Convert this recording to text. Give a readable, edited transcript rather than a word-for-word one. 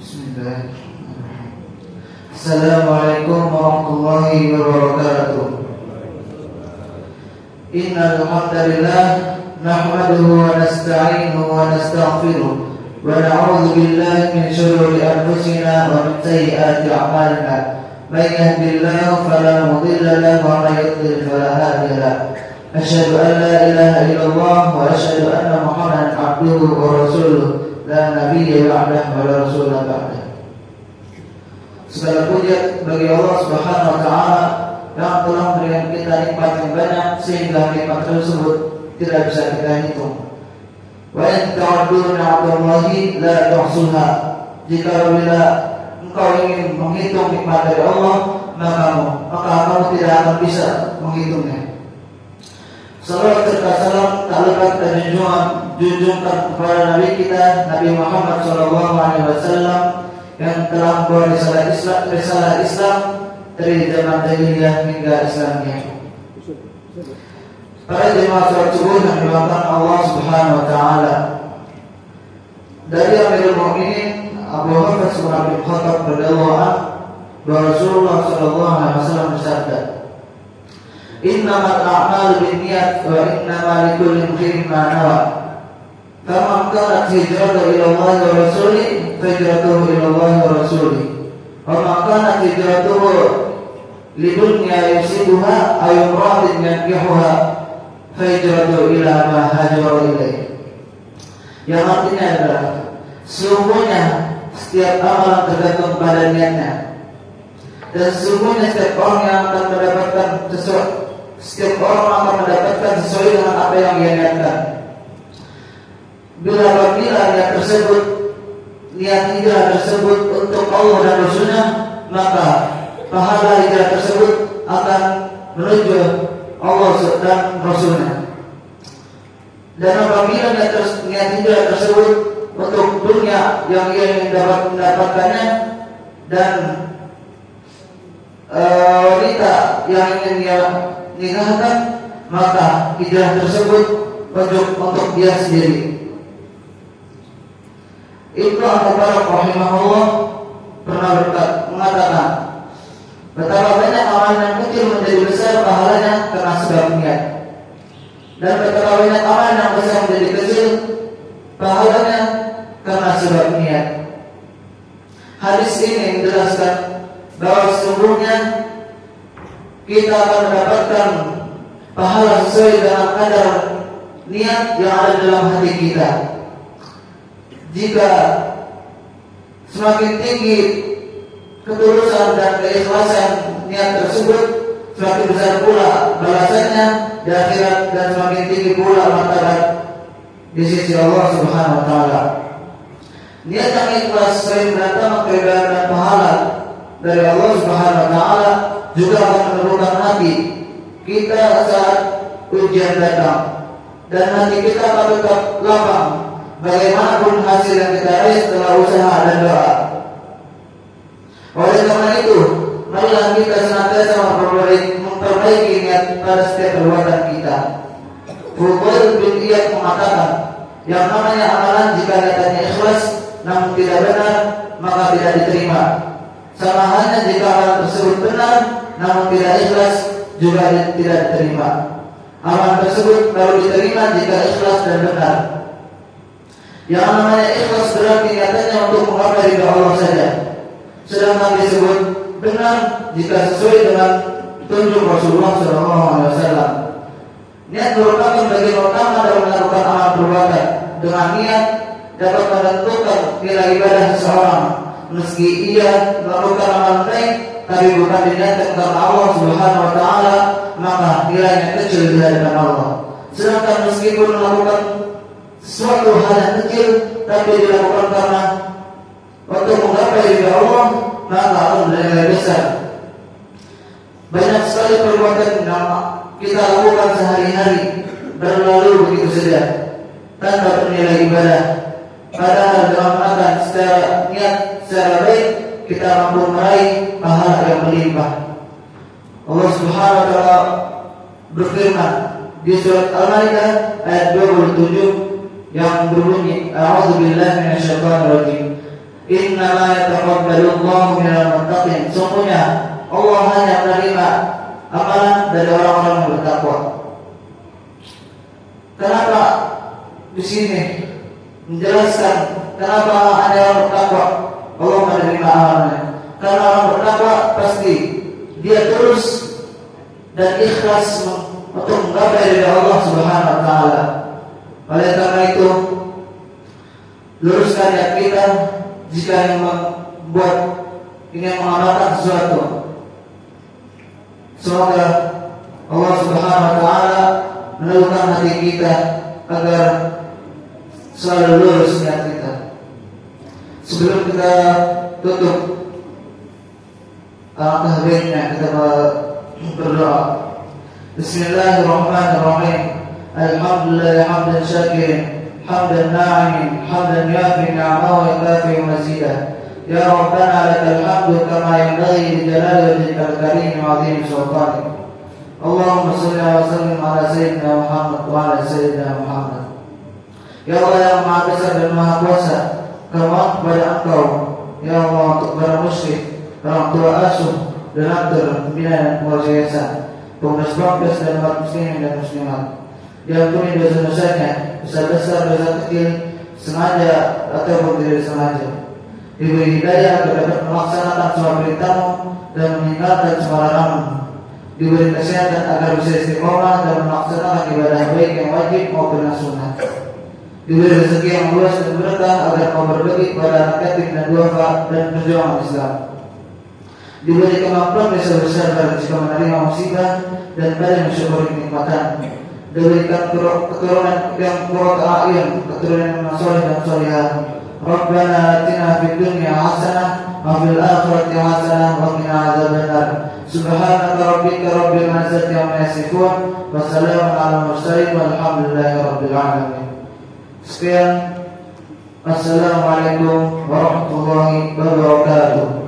Bismillahirrahmanirrahim. Assalamualaikum warahmatullahi wabarakatuh. Innal hamdalillah nahmaduhu wa nasta'inuhu wa nastaghfiruh wa na'udzu billahi min shururi anfusina wa min sayyiati a'malina. May yahdihillahu fala mudilla lahu wa may yudlil fala hadiya lahu. Asyhadu an la ilaha illallah wa asyhadu anna Muhammadan abduhu wa rasuluh. La nabiyya ba'dahu wa la rasula ba'dahu. Segala puji bagi Allah Subhanahu wa taala yang telah memberikan kita nikmat yang banyak sehingga nikmat tersebut tidak bisa kita hitung. Wa in ta'uddu ni'matallahi la tuhsuha. Jika bila engkau ingin menghitung nikmat dari Allah, maka kamu tidak akan bisa menghitungnya. Salawat serta salam tak lepas dan junjungkan kepada Nabi kita Nabi Muhammad SAW yang telah membawa risalah Islam dari zaman jahiliyah hingga Islamnya. Para jemaah salat subuh yang dimuliakan Allah Subhanahu wa taala. Dari Amirul Mukminin Abu Bakar bin Khattab radhiyallahu anhu bahwa Rasulullah SAW bersabda, Innamal a'malu binniyat wa innamal likulli imrin ma nawa. Faman kanat hijratuhu ila Allah wa rasulih, fahijratuhu ila Allah wa rasulih. Wa man kanat hijratuhu lidunya yusibuha aw imra'atin yankihuha, fahijratuhu ila ma hajara ilaih. Yang artinya adalah sesungguhnya setiap amalan tergantung pada niatnya. Dan sesungguhnya setiap orang yang akan mendapatkan setiap orang akan mendapatkan sesuai dengan apa yang dia niatkan. Bila niat tersebut, niat hijrah tersebut untuk Allah dan Rasulnya, maka pahala hijrah tersebut akan menuju Allah dan Rasulnya. Dan apabila niat hijrah tersebut untuk dunia yang ia ingin mendapatkannya dan wanita yang ingin dia nikahkan, maka hijrah tersebut untuk dia sendiri. Ibnu Mubarak rahimahullah pernah mengatakan, betapa banyak amalan yang kecil menjadi besar pahalanya karena sebab niat, dan betapa banyak amalan yang besar menjadi kecil pahalanya karena sebab niat. Hadis ini menjelaskan bahwa sesungguhnya kita akan mendapatkan pahala sesuai dengan kadar niat yang ada dalam hati kita. Jika semakin tinggi ketulusan dan keikhlasan niat tersebut, semakin besar pula balasannya di akhirat dan semakin tinggi pula martabat di sisi Allah Subhanahu wa taala. Niat yang ikhlas sering mendatangkan kebaikan dan pahala dari Allah Subhanahu wa taala juga akan menurunkan hati kita saat ujian datang, dan hati kita akan tetap lapang bagaimanapun hasil yang kita raih setelah usaha dan doa. Oleh karena itu, marilah kita senantiasa memperbaiki niat pada setiap perbuatan kita. Fudail bin Iyad mengatakan, yang namanya amalan jika niatnya ikhlas namun tidak benar, maka tidak diterima. Sama halnya jika amalan tersebut benar namun tidak ikhlas, juga tidak diterima. Amalan tersebut baru diterima jika ikhlas dan benar. Yang namanya ikhlas berarti niatnya untuk menggapai ridha Allah saja. Sedangkan disebut benar jika sesuai dengan tunjuk Rasulullah SAW. Niat merupakan bagian utama dalam melakukan amal perbuatan. Dengan niat dapat menentukan nilai ibadah seseorang. Meski ia melakukan amal baik, tapi bukan diniatkan karena Allah Subhanahu wa taala, maka nilainya kecil di hadapan Allah. Sedangkan meskipun melakukan suatu hal yang kecil tapi dilakukan karena untuk menggapai ridha Allah, maka akan bernilai besar. Banyak sekali perbuatan yang kita lakukan sehari-hari berlalu begitu saja tanpa bernilai ibadah. Padahal dalam melakukan secara niat secara baik, kita mampu meraih pahala yang berlimpah. Allah Subhanahu wa taala berfirman di surat Al-Maidah ayat 27 yang berbunyi, A'udzubillahi minasyaitonir rajim. Innama yataqabbalullahu minal muttaqin. Sungguhnya Allah hanya menerima amalan dari orang-orang yang bertakwa. Kenapa di sini menjelaskan kenapa hanya orang bertakwa Allah menerima amalannya? Karena orang bertakwa pasti dia terus dan ikhlas untuk menggapai dari Allah Subhanahu wa taala. Oleh karena itu, luruskan niat kita jika ingin mengamalkan sesuatu. Semoga Allah Subhanahu wa taala menentukan hati kita agar selalu lurus niat kita. Sebelum kita tutup tahbirnya, kita berdoa. Bismillahirrahmanirrahim. Alhamdulillah hamdan syakirin, hamdan na'imin, hamdan yafi ni'amahu wa yukafi mazidah. Ya Rabbana lakal hamdu kama yanbaghi li jalali wajhikal karim wa 'azimi sultanik. Allahumma shalli wa sallim ala sayyidina Muhammad wa ala sayyidina Muhammad. Ya Allah yang Maha Besar dan Maha Kuasa, kami kepada Engkau ya Allah untuk para musyrik, orang tua asuh, donatur, pembina dan keluarga yayasan, pengurus dan umat muslimin dan muslimat. Diampuni dosa-dosanya, dosa besar, dosa kecil, sengaja ataupun tidak sengaja. Diberi hidayah agar dapat melaksanakan semua perintahmu dan meninggalkan semua laranganmu. Diberi kesehatan agar bisa istiqomah dan melaksanakan ibadah baik yang wajib maupun yang sunnah. Diberi rezeki yang luas dan berkah agar mau berbagi kepada anak yatim dan duafa dan perjuangan Islam. Diberi kemampuan bisa bersabar jika menerima musibah dan pada mensyukuri kenikmatan. Diberikan keturunan yang qurrata a'yun, keturunan yang saleh dan salihah. Rabbana atina fid dunya hasanah wa fil akhirati hasanah wa qina adzabannar. Subhanaka rabbika rabbil izzati amma yasifun wa salamun alal mursalin walhamdulillahi rabbil alamin. Sekian. Assalamualaikum warahmatullahi wabarakatuh.